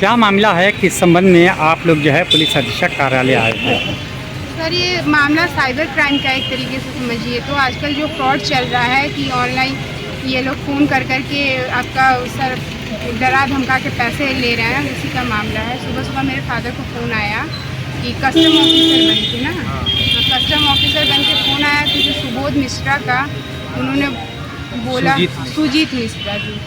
क्या मामला है, किस संबंध में आप लोग जो है पुलिस अधीक्षक कार्यालय आए थे? सर, ये मामला साइबर क्राइम का एक तरीके से समझिए। तो आजकल जो फ्रॉड चल रहा है कि ऑनलाइन ये लोग फ़ोन कर के आपका सर डरा धमका के पैसे ले रहे हैं, उसी का मामला है। सुबह सुबह मेरे फादर को फ़ोन आया कि कस्टम ऑफिसर बन के ना, कस्टम ऑफिसर बन के फ़ोन आया किसी सुबोध मिश्रा का। उन्होंने बोला, सुजीत मिश्रा जी,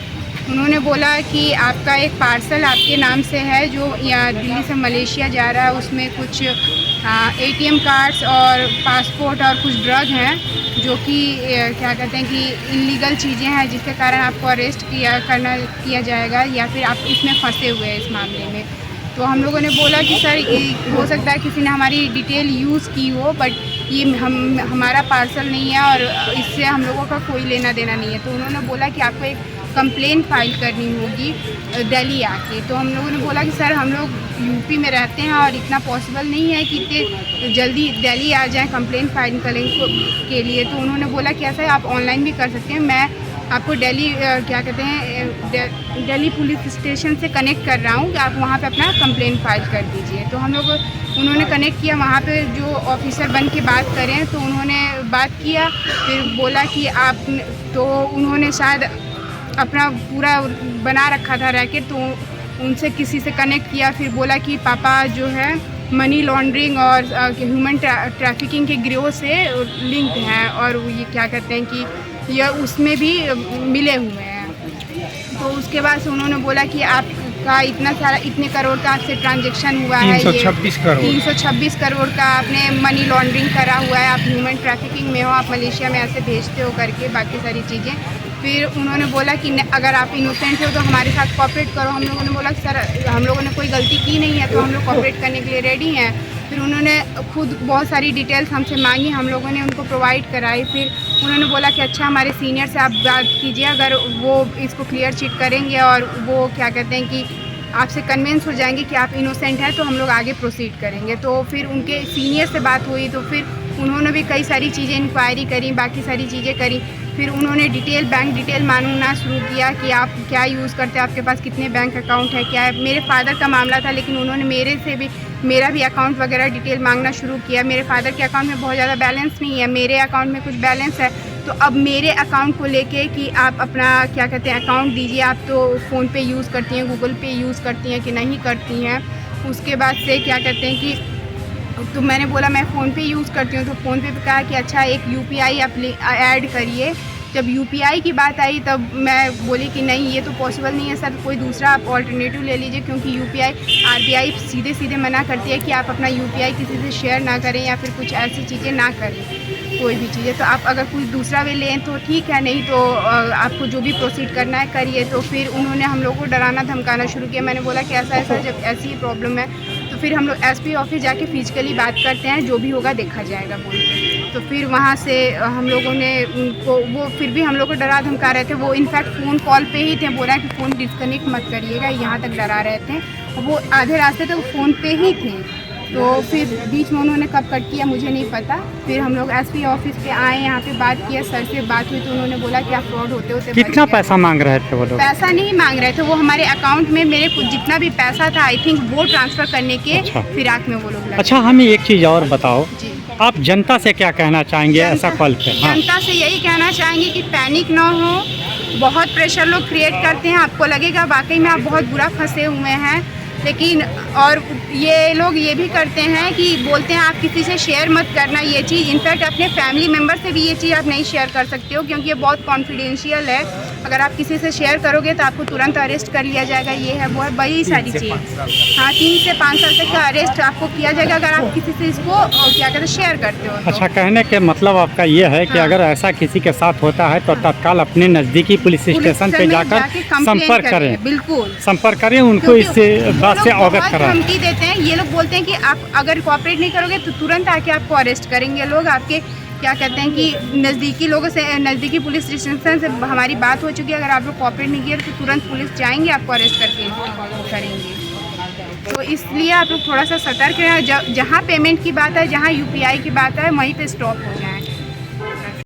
उन्होंने बोला कि आपका एक पार्सल आपके नाम से है जो यहाँ दिल्ली से मलेशिया जा रहा है, उसमें कुछ ATM कार्ड्स और पासपोर्ट और कुछ ड्रग हैं जो कि क्या कहते हैं कि इलीगल चीज़ें हैं, जिसके कारण आपको अरेस्ट किया जाएगा या फिर आप इसमें फंसे हुए हैं इस मामले में। तो हम लोगों ने बोला कि सर ये हो सकता है किसी ने हमारी डिटेल यूज़ की हो, बट ये हमारा पार्सल नहीं है और इससे हम लोगों का कोई लेना देना नहीं है। तो उन्होंने बोला कि आपको एक कंप्लेंट फाइल करनी होगी दिल्ली आके। तो हम लोगों ने बोला कि सर हम लोग यूपी में रहते हैं और इतना पॉसिबल नहीं है कि इतने जल्दी दिल्ली आ जाएं कंप्लेंट फाइल करने के लिए। तो उन्होंने बोला कि ऐसा है आप ऑनलाइन भी कर सकते हैं, मैं आपको दिल्ली क्या कहते हैं दिल्ली पुलिस स्टेशन से कनेक्ट कर रहा हूँ कि आप वहाँ पे अपना कंप्लेंट फाइल कर दीजिए। तो हम लोग उन्होंने कनेक्ट किया, वहाँ पे जो ऑफिसर बन के बात करें तो उन्होंने बात किया, फिर बोला कि आप, तो उन्होंने शायद अपना पूरा बना रखा था रैकेट, तो उनसे किसी से कनेक्ट किया, फिर बोला कि पापा जो है मनी लॉन्ड्रिंग और ह्यूमन ट्रैफिकिंग के गिरोह से लिंक हैं और ये क्या कहते हैं कि यह उसमें भी मिले हुए हैं। तो उसके बाद से उन्होंने बोला कि आपका इतना सारा इतने करोड़ का आपसे ट्रांजैक्शन हुआ है, 326 करोड़ का आपने मनी लॉन्ड्रिंग करा हुआ है, आप ह्यूमन ट्रैफिकिंग में हो, आप मलेशिया में ऐसे भेजते हो करके बाकी सारी चीज़ें। फिर उन्होंने बोला कि अगर आप इनोसेंट हो तो हमारे साथ कोऑपरेट करो। हम लोगों ने बोला कि सर हम लोगों ने कोई गलती की नहीं है, तो हम लोग कोऑपरेट करने के लिए रेडी हैं। फिर उन्होंने खुद बहुत सारी डिटेल्स हमसे मांगी, हम लोगों ने उनको प्रोवाइड कराई। फिर उन्होंने बोला कि अच्छा हमारे सीनियर से आप बात कीजिए, अगर वो इसको क्लियर चिट करेंगे और वो क्या कहते हैं कि आपसे कन्विंस हो जाएंगे कि आप इनोसेंट हैं तो हम लोग आगे प्रोसीड करेंगे। तो फिर उनके सीनियर से बात हुई, तो फिर उन्होंने भी कई सारी चीज़ें इंक्वायरी करी, बाकी सारी चीज़ें करी। फिर उन्होंने बैंक डिटेल मांगना शुरू किया कि आप क्या यूज़ करते हैं, आपके पास कितने बैंक अकाउंट है, क्या है। मेरे फादर का मामला था, लेकिन उन्होंने मेरा भी अकाउंट वगैरह डिटेल मांगना शुरू किया। मेरे फादर के अकाउंट में बहुत ज़्यादा बैलेंस नहीं है, मेरे अकाउंट में कुछ बैलेंस है। तो अब मेरे अकाउंट को लेके कि आप अपना क्या कहते हैं अकाउंट दीजिए, आप तो फ़ोन पे यूज़ करती हैं, गूगल पे यूज़ करती हैं कि नहीं करती हैं। उसके बाद से क्या कहते हैं कि तो मैंने बोला मैं फ़ोन पे यूज़ करती हूँ। तो फ़ोन पे कहा कि अच्छा एक UPI आप ऐड करिए। जब UPI की बात आई तब मैं बोली कि नहीं ये तो पॉसिबल नहीं है सर, कोई दूसरा आप ऑल्टरनेटिव ले लीजिए, क्योंकि UPI RBI सीधे मना करती है कि आप अपना UPI किसी से शेयर ना करें या फिर कुछ ऐसी चीज़ें ना करें, कोई भी चीज़ें। तो आप अगर कोई दूसरा वे लें तो ठीक है, नहीं तो आपको जो भी प्रोसीड करना है करिए। तो फिर उन्होंने हम लोग को डराना धमकाना शुरू किया। मैंने बोला कि ऐसा जब ऐसी ही प्रॉब्लम है तो फिर हम लोग SP ऑफिस जाके फिजिकली बात करते हैं, जो भी होगा देखा जाएगा बोल के। तो फिर वहाँ से हम लोगों ने उनको, वो फिर भी हम लोग को डरा धमका रहे थे। वो इनफैक्ट फ़ोन कॉल पे ही थे, बोला कि फ़ोन डिस्कनेक्ट मत करिएगा, यहाँ तक डरा रहे थे। और वो आधे रास्ते तक फ़ोन पे ही थे। तो फिर बीच में उन्होंने कब कट किया मुझे नहीं पता। फिर हम लोग SP ऑफिस पे आए, यहाँ पे बात किया, सर से बात हुई, तो उन्होंने बोला कि आप फ्रॉड होते कितना पैसा मांग रहे थे वो लोग? पैसा नहीं मांग रहे थे, वो हमारे अकाउंट में मेरे कुछ जितना भी पैसा था आई थिंक वो ट्रांसफ़र करने के फिराक में वो लोग लगे। अच्छा, हमें एक चीज़ और बताओ जी, आप जनता से क्या कहना चाहेंगे ऐसा कॉल पे? हाँ। जनता से यही कहना चाहेंगे कि पैनिक ना हो। बहुत प्रेशर लोग क्रिएट करते हैं, आपको लगेगा वाकई में आप बहुत बुरा फंसे हुए हैं, लेकिन और ये लोग ये भी करते हैं कि बोलते हैं आप किसी से शेयर मत करना ये चीज़। इनफैक्ट अपने फैमिली मेम्बर से भी ये चीज़ आप नहीं शेयर कर सकते हो, क्योंकि ये बहुत कॉन्फिडेंशियल है। अगर आप किसी से शेयर करोगे तो आपको तुरंत अरेस्ट कर लिया जाएगा, ये है वो है, बड़ी सारी चीज़। हाँ, 3 से 5 साल तक का अरेस्ट आपको किया जाएगा अगर आप किसी से इसको क्या कहते हैं शेयर करते हो तो। अच्छा, कहने के मतलब आपका ये है कि अगर ऐसा किसी के साथ होता है तो तत्काल अपने नज़दीकी पुलिस स्टेशन पे जाकर संपर्क करें। बिल्कुल संपर्क करें, उनको इससे बात से अवगत कराएं। धमकी देते हैं ये लोग, बोलते हैं कि आप अगर कोऑपरेट नहीं करोगे तो तुरंत आके आपको अरेस्ट करेंगे लोग। आपके क्या कहते हैं कि नज़दीकी लोगों से, नज़दीकी पुलिस स्टेशन से हमारी बात हो चुकी है, अगर आप लोग कोऑपरेट नहीं किए तो तुरंत पुलिस जाएंगे आपको अरेस्ट करके करेंगे। तो इसलिए आप लोग थोड़ा सा सतर्क रहें। जहाँ पेमेंट की बात है, जहाँ UPI की बात है, वहीं पे स्टॉप हो जाए।